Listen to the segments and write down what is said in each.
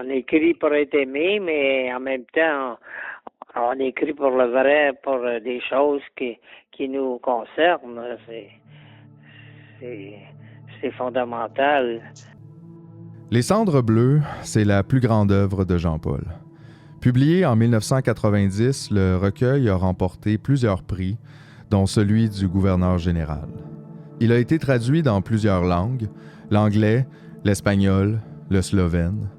on écrit pour être aimé, mais en même temps, on écrit pour le vrai, pour des choses qui nous concernent. C'est fondamental. Les Cendres bleues, c'est la plus grande œuvre de Jean-Paul. Publié en 1990, le recueil a remporté plusieurs prix, dont celui du gouverneur général. Il a été traduit dans plusieurs langues, l'anglais, l'espagnol, le slovène.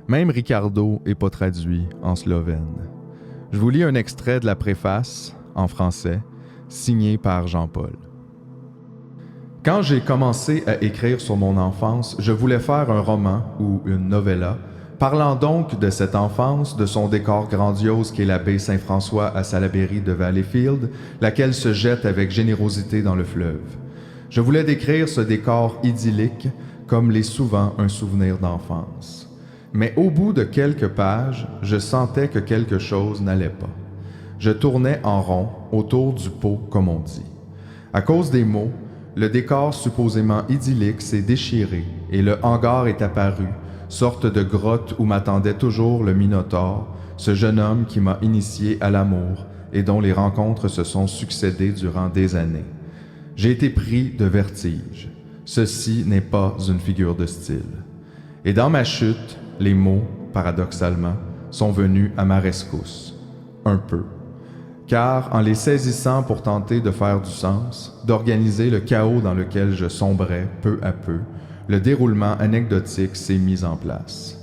Même Ricardo n'est pas traduit en slovène. Je vous lis un extrait de la préface, en français, signé par Jean-Paul. Quand j'ai commencé à écrire sur mon enfance, je voulais faire un roman ou une novella, parlant donc de cette enfance, de son décor grandiose qu'est la baie Saint-François à Salaberry de Valleyfield, laquelle se jette avec générosité dans le fleuve. Je voulais décrire ce décor idyllique comme l'est souvent un souvenir d'enfance. Mais au bout de quelques pages, je sentais que quelque chose n'allait pas. Je tournais en rond autour du pot, comme on dit. À cause des mots, le décor supposément idyllique s'est déchiré et le hangar est apparu, sorte de grotte où m'attendait toujours le Minotaure, ce jeune homme qui m'a initié à l'amour et dont les rencontres se sont succédées durant des années. J'ai été pris de vertige. Ceci n'est pas une figure de style. Et dans ma chute, les mots, paradoxalement, sont venus à ma rescousse. Un peu. Car en les saisissant pour tenter de faire du sens, d'organiser le chaos dans lequel je sombrais peu à peu, le déroulement anecdotique s'est mis en place.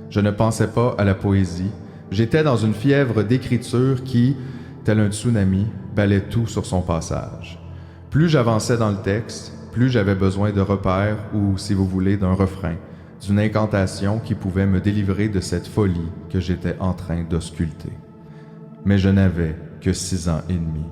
Je ne pensais pas à la poésie, j'étais dans une fièvre d'écriture qui, tel un tsunami, balait tout sur son passage. Plus j'avançais dans le texte, plus j'avais besoin de repères ou, si vous voulez, d'un refrain, d'une incantation qui pouvait me délivrer de cette folie que j'étais en train d'ausculter. Mais je n'avais que 6 ans et demi.